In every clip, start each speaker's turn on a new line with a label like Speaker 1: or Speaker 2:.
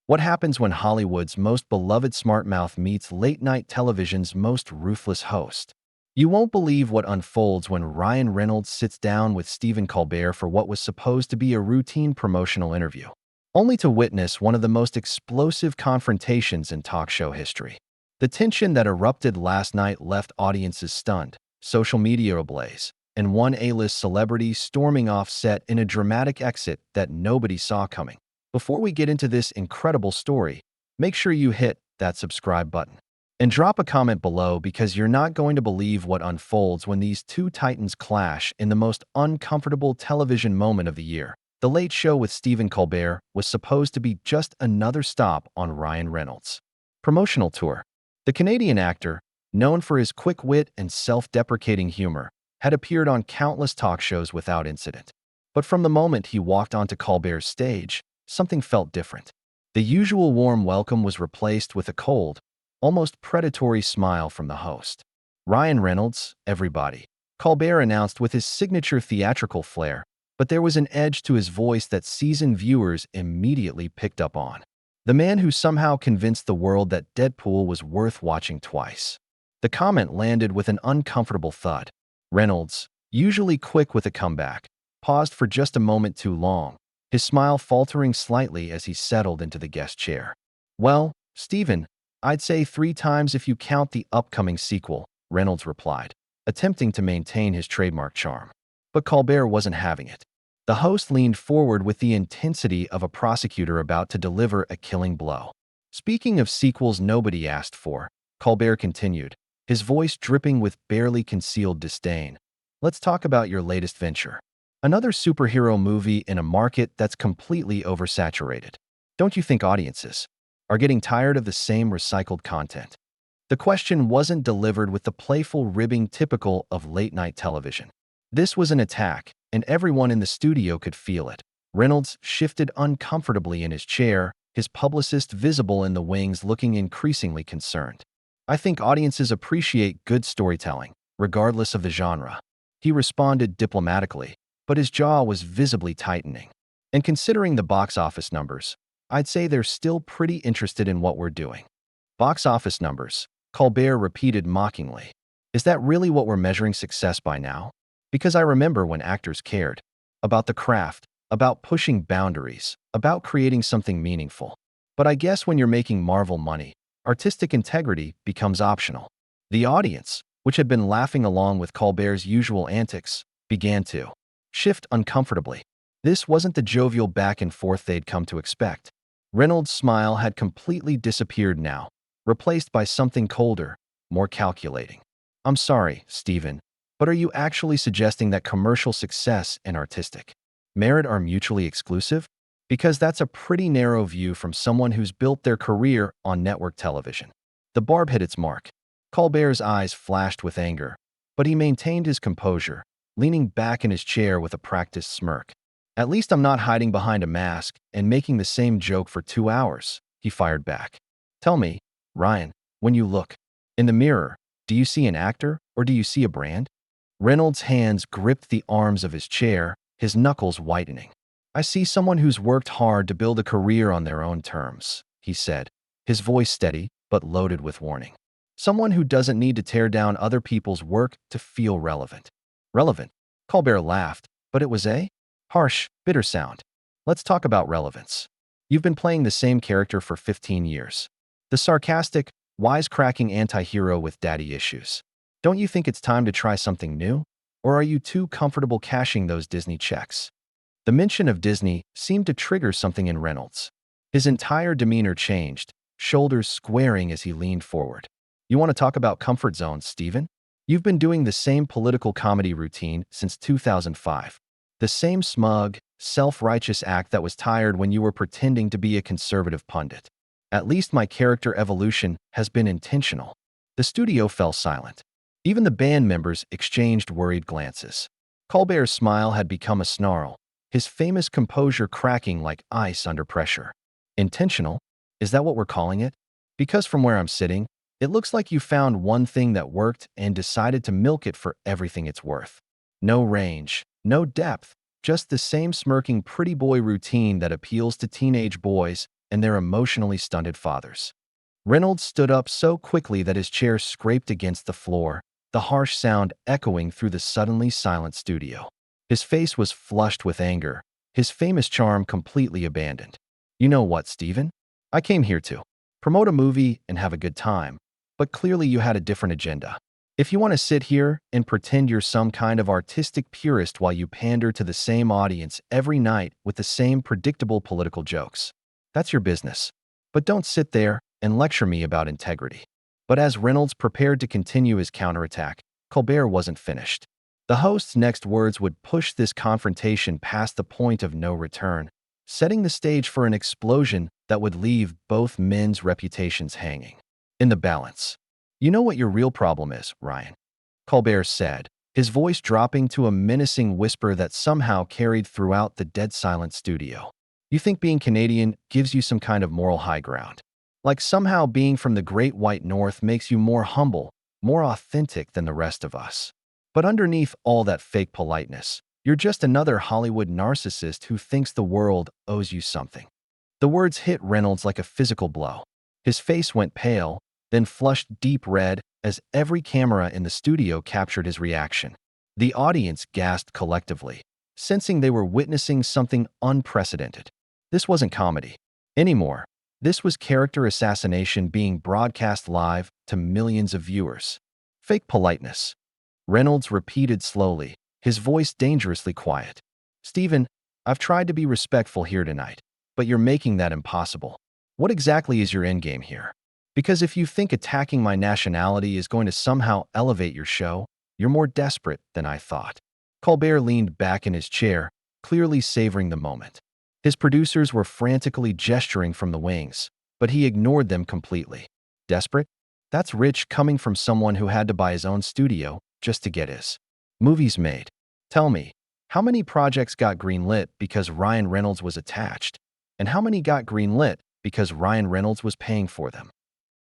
Speaker 1: What happens when Hollywood's most beloved smart mouth meets late-night television's most ruthless host? You won't believe what unfolds when Ryan Reynolds sits down with Stephen Colbert for what was supposed to be a routine promotional interview, only to witness one of the most explosive confrontations in talk show history. The tension that erupted last night left audiences stunned, social media ablaze, and one A-list celebrity storming off set in a dramatic exit that nobody saw coming. Before we get into this incredible story, make sure you hit that subscribe button and drop a comment below because you're not going to believe what unfolds when these two titans clash in the most uncomfortable television moment of the year. The Late Show with Stephen Colbert was supposed to be just another stop on Ryan Reynolds' promotional tour. The Canadian actor, known for his quick wit and self-deprecating humor, had appeared on countless talk shows without incident. But from the moment he walked onto Colbert's stage, something felt different. The usual warm welcome was replaced with a cold, almost predatory smile from the host. "Ryan Reynolds, everybody," Colbert announced with his signature theatrical flair, but there was an edge to his voice that seasoned viewers immediately picked up on. The man who somehow convinced the world that Deadpool was worth watching twice. The comment landed with an uncomfortable thud. Reynolds, usually quick with a comeback, paused for just a moment too long, his smile faltering slightly as he settled into the guest chair. "Well, Stephen, I'd say 3 times if you count the upcoming sequel," Reynolds replied, attempting to maintain his trademark charm. But Colbert wasn't having it. The host leaned forward with the intensity of a prosecutor about to deliver a killing blow. "Speaking of sequels nobody asked for," Colbert continued, his voice dripping with barely concealed disdain, "let's talk about your latest venture. Another superhero movie in a market that's completely oversaturated. Don't you think audiences are getting tired of the same recycled content?" The question wasn't delivered with the playful ribbing typical of late-night television. This was an attack, and everyone in the studio could feel it. Reynolds shifted uncomfortably in his chair, his publicist visible in the wings looking increasingly concerned. "I think audiences appreciate good storytelling, regardless of the genre," he responded diplomatically, but his jaw was visibly tightening. "And considering the box office numbers, I'd say they're still pretty interested in what we're doing." "Box office numbers," Colbert repeated mockingly. "Is that really what we're measuring success by now? Because I remember when actors cared about the craft, about pushing boundaries, about creating something meaningful. But I guess when you're making Marvel money, artistic integrity becomes optional." The audience, which had been laughing along with Colbert's usual antics, began to shift uncomfortably. This wasn't the jovial back and forth they'd come to expect. Reynolds' smile had completely disappeared now, replaced by something colder, more calculating. "I'm sorry, Stephen, but are you actually suggesting that commercial success and artistic merit are mutually exclusive? Because that's a pretty narrow view from someone who's built their career on network television." The barb hit its mark. Colbert's eyes flashed with anger, but he maintained his composure, leaning back in his chair with a practiced smirk. "At least I'm not hiding behind a mask and making the same joke for 2 hours," he fired back. "Tell me, Ryan, when you look in the mirror, do you see an actor or do you see a brand?" Reynolds' hands gripped the arms of his chair, his knuckles whitening. "I see someone who's worked hard to build a career on their own terms," he said, his voice steady but loaded with warning. "Someone who doesn't need to tear down other people's work to feel relevant." "Relevant?" Colbert laughed, but it was a harsh, bitter sound. "Let's talk about relevance. You've been playing the same character for 15 years. The sarcastic, wisecracking anti-hero with daddy issues. Don't you think it's time to try something new? Or are you too comfortable cashing those Disney checks?" The mention of Disney seemed to trigger something in Reynolds. His entire demeanor changed, shoulders squaring as he leaned forward. "You want to talk about comfort zones, Stephen? You've been doing the same political comedy routine since 2005. The same smug, self-righteous act that was tired when you were pretending to be a conservative pundit. At least my character evolution has been intentional." The studio fell silent. Even the band members exchanged worried glances. Colbert's smile had become a snarl, his famous composure cracking like ice under pressure. "Intentional? Is that what we're calling it? Because from where I'm sitting, it looks like you found one thing that worked and decided to milk it for everything it's worth. No range, no depth, just the same smirking pretty boy routine that appeals to teenage boys and their emotionally stunted fathers. Reynolds stood up so quickly that his chair scraped against the floor, the harsh sound echoing through the suddenly silent studio. His face was flushed with anger, his famous charm completely abandoned. You know what, Stephen? I came here to promote a movie and have a good time, but clearly you had a different agenda. If you want to sit here and pretend you're some kind of artistic purist while you pander to the same audience every night with the same predictable political jokes, that's your business. But don't sit there and lecture me about integrity. But as Reynolds prepared to continue his counterattack, Colbert wasn't finished. The host's next words would push this confrontation past the point of no return, setting the stage for an explosion that would leave both men's reputations hanging. In the balance. You know what your real problem is, Ryan, Colbert said, his voice dropping to a menacing whisper that somehow carried throughout the dead silent studio. You think being Canadian gives you some kind of moral high ground. Like somehow being from the great white north makes you more humble, more authentic than the rest of us. But underneath all that fake politeness, you're just another Hollywood narcissist who thinks the world owes you something. The words hit Reynolds like a physical blow. His face went pale, then flushed deep red as every camera in the studio captured his reaction. The audience gasped collectively, sensing they were witnessing something unprecedented. This wasn't comedy anymore. This was character assassination being broadcast live to millions of viewers. Fake politeness. Reynolds repeated slowly, his voice dangerously quiet. Stephen, I've tried to be respectful here tonight, but you're making that impossible. What exactly is your endgame here? Because if you think attacking my nationality is going to somehow elevate your show, you're more desperate than I thought. Colbert leaned back in his chair, clearly savoring the moment. His producers were frantically gesturing from the wings, but he ignored them completely. Desperate? That's rich coming from someone who had to buy his own studio just to get his movies made. Tell me, how many projects got greenlit because Ryan Reynolds was attached? And how many got greenlit because Ryan Reynolds was paying for them?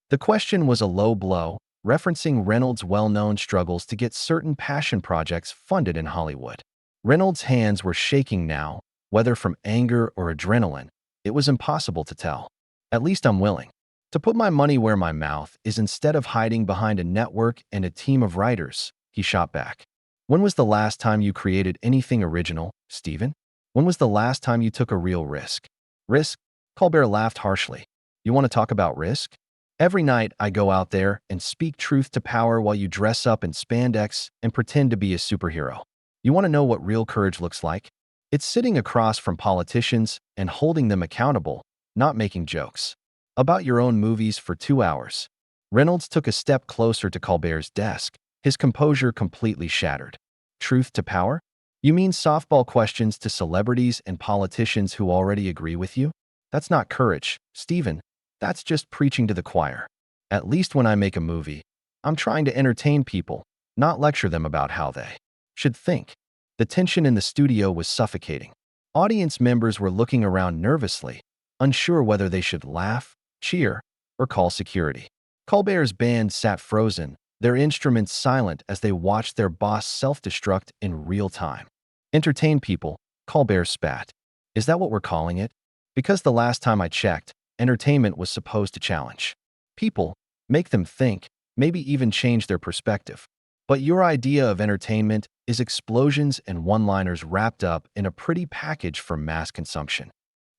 Speaker 1: The question was a low blow, referencing Reynolds' well-known struggles to get certain passion projects funded in Hollywood. Reynolds' hands were shaking now, whether from anger or adrenaline. It was impossible to tell. At least I'm willing to put my money where my mouth is instead of hiding behind a network and a team of writers, he shot back. When was the last time you created anything original, Stephen? When was the last time you took a real risk? Risk? Colbert laughed harshly. You want to talk about risk? Every night I go out there and speak truth to power while you dress up in spandex and pretend to be a superhero. You want to know what real courage looks like? It's sitting across from politicians and holding them accountable, not making jokes about your own movies for 2 hours. Reynolds took a step closer to Colbert's desk, his composure completely shattered. Truth to power? You mean softball questions to celebrities and politicians who already agree with you? That's not courage, Stephen. That's just preaching to the choir. At least when I make a movie, I'm trying to entertain people, not lecture them about how they should think. The tension in the studio was suffocating. Audience members were looking around nervously, unsure whether they should laugh, cheer, or call security. Colbert's band sat frozen, their instruments silent as they watched their boss self-destruct in real time. Entertain people, Colbert spat. Is that what we're calling it? Because the last time I checked, entertainment was supposed to challenge people, make them think, maybe even change their perspective. But your idea of entertainment is explosions and one-liners wrapped up in a pretty package for mass consumption.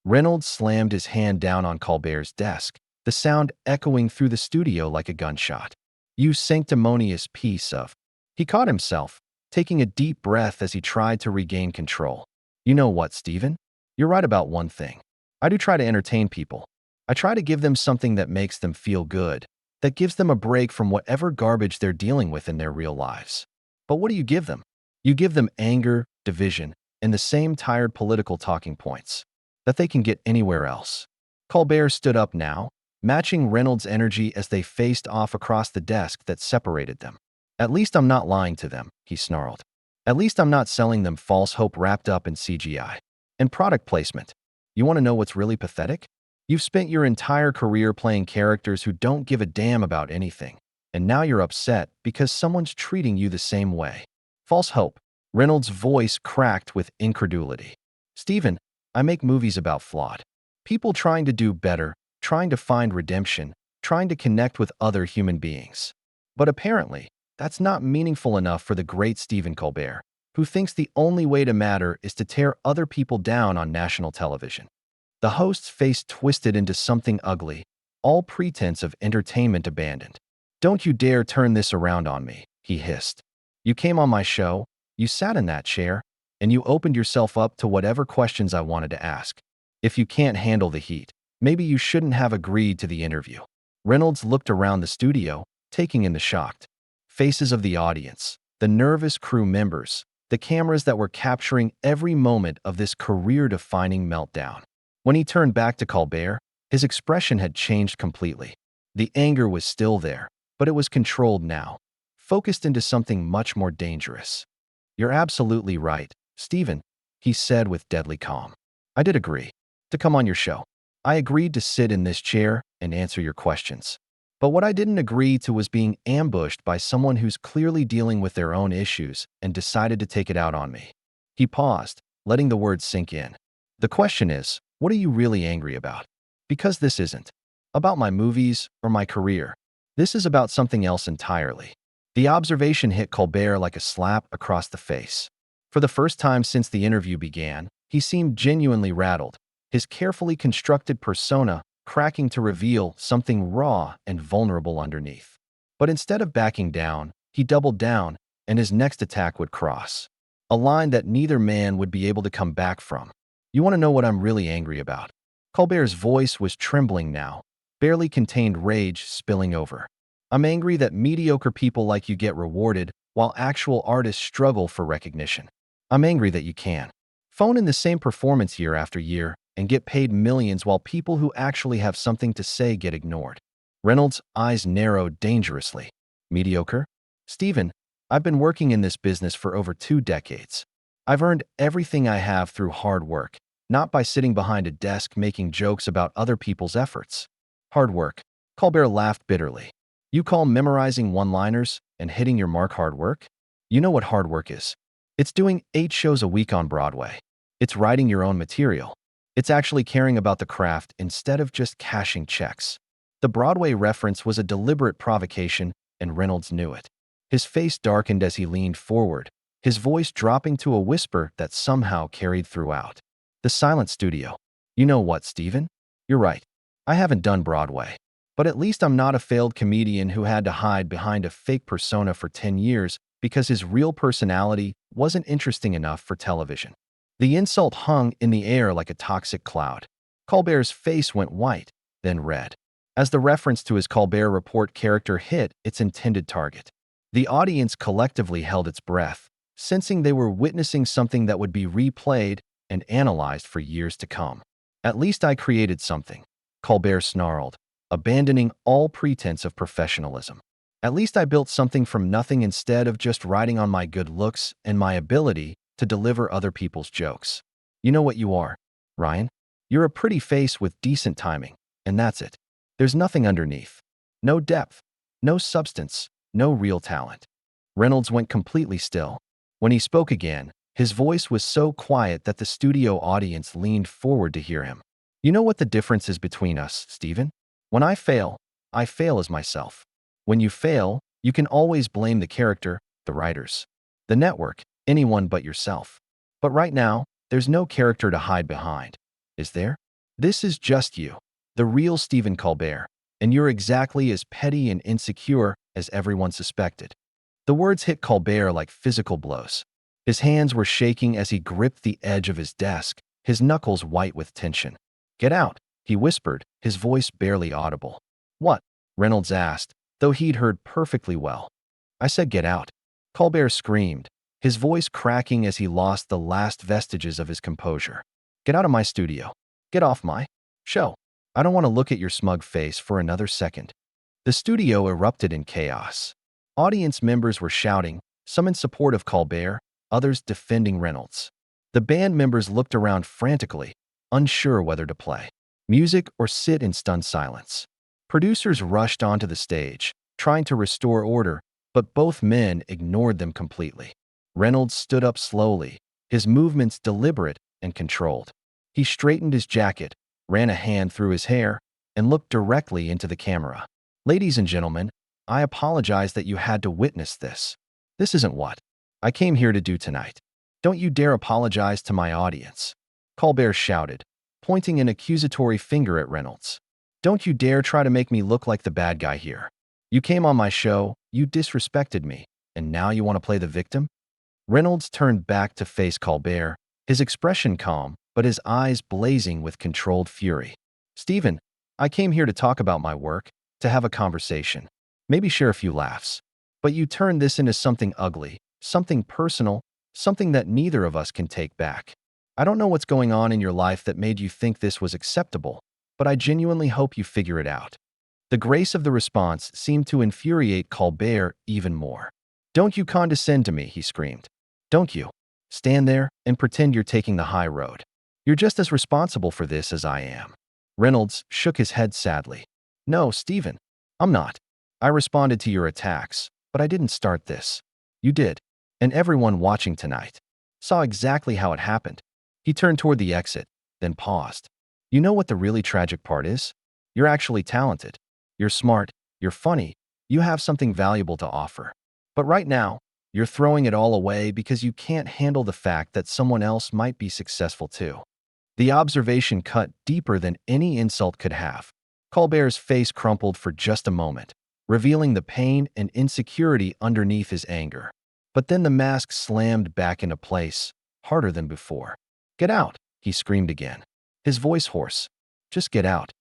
Speaker 1: Reynolds slammed his hand down on Colbert's desk, the sound echoing through the studio like a gunshot. You sanctimonious piece of... He caught himself, taking a deep breath as he tried to regain control. You know what, Stephen? You're right about one thing. I do try to entertain people. I try to give them something that makes them feel good, that gives them a break from whatever garbage they're dealing with in their real lives. But what do you give them? You give them anger, division, and the same tired political talking points that they can get anywhere else. Colbert stood up now, matching Reynolds' energy as they faced off across the desk that separated them. At least I'm not lying to them, he snarled. At least I'm not selling them false hope wrapped up in CGI. And product placement. You want to know what's really pathetic? You've spent your entire career playing characters who don't give a damn about anything, and now you're upset because someone's treating you the same way. False hope. Reynolds' voice cracked with incredulity. Stephen, I make movies about flawed People trying to do better, trying to find redemption, trying to connect with other human beings. But apparently, that's not meaningful enough for the great Stephen Colbert, who thinks the only way to matter is to tear other people down on national television. The host's face twisted into something ugly, all pretense of entertainment abandoned. "Don't you dare turn this around on me," he hissed. "You came on my show, you sat in that chair, and you opened yourself up to whatever questions I wanted to ask. If you can't handle the heat, maybe you shouldn't have agreed to the interview." Reynolds looked around the studio, taking in the shocked faces of the audience, the nervous crew members, the cameras that were capturing every moment of this career-defining meltdown. When he turned back to Colbert, his expression had changed completely. The anger was still there, but it was controlled now, focused into something much more dangerous. "You're absolutely right, Stephen," he said with deadly calm. "I did agree to come on your show. I agreed to sit in this chair and answer your questions. But what I didn't agree to was being ambushed by someone who's clearly dealing with their own issues and decided to take it out on me." He paused, letting the words sink in. "The question is, what are you really angry about? Because this isn't about my movies or my career. This is about something else entirely." The observation hit Colbert like a slap across the face. For the first time since the interview began, he seemed genuinely rattled, his carefully constructed persona cracking to reveal something raw and vulnerable underneath. But instead of backing down, he doubled down, and his next attack would cross a line that neither man would be able to come back from. "You want to know what I'm really angry about?" Colbert's voice was trembling now, barely contained rage spilling over. "I'm angry that mediocre people like you get rewarded while actual artists struggle for recognition. I'm angry that you can phone in the same performance year after year and get paid millions while people who actually have something to say get ignored." Reynolds' eyes narrowed dangerously. "Mediocre? Stephen, I've been working in this business for over 2 decades. I've earned everything I have through hard work, not by sitting behind a desk making jokes about other people's efforts." "Hard work?" Colbert laughed bitterly. "You call memorizing one-liners and hitting your mark hard work? You know what hard work is. It's doing 8 shows a week on Broadway. It's writing your own material. It's actually caring about the craft instead of just cashing checks." The Broadway reference was a deliberate provocation, and Reynolds knew it. His face darkened as he leaned forward, his voice dropping to a whisper that somehow carried throughout. "The silent studio. You know what, Stephen? You're right. I haven't done Broadway. But at least I'm not a failed comedian who had to hide behind a fake persona for 10 years because his real personality wasn't interesting enough for television." The insult hung in the air like a toxic cloud. Colbert's face went white, then red, as the reference to his Colbert Report character hit its intended target. The audience collectively held its breath, sensing they were witnessing something that would be replayed and analyzed for years to come. "At least I created something," Colbert snarled, abandoning all pretense of professionalism. "At least I built something from nothing instead of just riding on my good looks and my ability to deliver other people's jokes. You know what you are, Ryan? You're a pretty face with decent timing, and that's it. There's nothing underneath. No depth, no substance, no real talent." Reynolds went completely still. When he spoke again, his voice was so quiet that the studio audience leaned forward to hear him. "You know what the difference is between us, Stephen? When I fail as myself. When you fail, you can always blame the character, the writers, the network, anyone but yourself. But right now, there's no character to hide behind. Is there? This is just you, the real Stephen Colbert, and you're exactly as petty and insecure as everyone suspected." The words hit Colbert like physical blows. His hands were shaking as he gripped the edge of his desk, his knuckles white with tension. "Get out," he whispered, his voice barely audible. "What?" Reynolds asked, though he'd heard perfectly well. "I said get out," Colbert screamed, his voice cracking as he lost the last vestiges of his composure. "Get out of my studio. Get off my show. I don't want to look at your smug face for another second." The studio erupted in chaos. Audience members were shouting, some in support of Colbert, others defending Reynolds. The band members looked around frantically, unsure whether to play music or sit in stunned silence. Producers rushed onto the stage, trying to restore order, but both men ignored them completely. Reynolds stood up slowly, his movements deliberate and controlled. He straightened his jacket, ran a hand through his hair, and looked directly into the camera. Ladies and gentlemen, I apologize that you had to witness this. This isn't what I came here to do tonight. Don't you dare apologize to my audience. Colbert shouted, pointing an accusatory finger at Reynolds. Don't you dare try to make me look like the bad guy here. You came on my show, you disrespected me, and now you want to play the victim? Reynolds turned back to face Colbert, his expression calm, but his eyes blazing with controlled fury. Stephen, I came here to talk about my work, to have a conversation, maybe share a few laughs. But you turned this into something ugly, something personal, something that neither of us can take back. I don't know what's going on in your life that made you think this was acceptable, but I genuinely hope you figure it out. The grace of the response seemed to infuriate Colbert even more. Don't you condescend to me, he screamed. Don't you stand there and pretend you're taking the high road. You're just as responsible for this as I am. Reynolds shook his head sadly. No, Stephen, I'm not. I responded to your attacks, but I didn't start this. You did, and everyone watching tonight saw exactly how it happened. He turned toward the exit, then paused. You know what the really tragic part is? You're actually talented. You're smart. You're funny. You have something valuable to offer. But right now, you're throwing it all away because you can't handle the fact that someone else might be successful too. The observation cut deeper than any insult could have. Colbert's face crumpled for just a moment, revealing the pain and insecurity underneath his anger. But then the mask slammed back into place, harder than before. Get out, he screamed again, his voice hoarse. Just get out.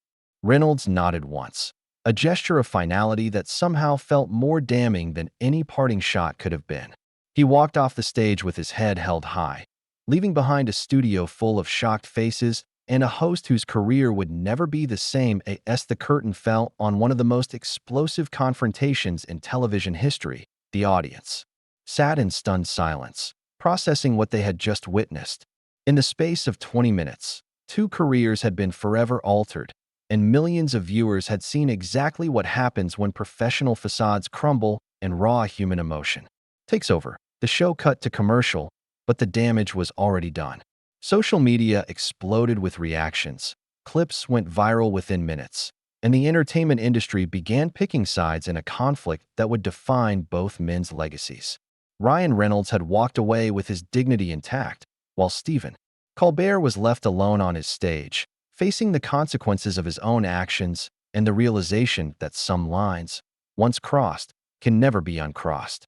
Speaker 1: Reynolds nodded once, a gesture of finality that somehow felt more damning than any parting shot could have been. He walked off the stage with his head held high, leaving behind a studio full of shocked faces and a host whose career would never be the same as the curtain fell on one of the most explosive confrontations in television history. The audience sat in stunned silence, processing what they had just witnessed. In the space of 20 minutes, two careers had been forever altered, and millions of viewers had seen exactly what happens when professional facades crumble and raw human emotion takes over. The show cut to commercial, but the damage was already done. Social media exploded with reactions. Clips went viral within minutes, and the entertainment industry began picking sides in a conflict that would define both men's legacies. Ryan Reynolds had walked away with his dignity intact, while Stephen Colbert was left alone on his stage, facing the consequences of his own actions and the realization that some lines, once crossed, can never be uncrossed.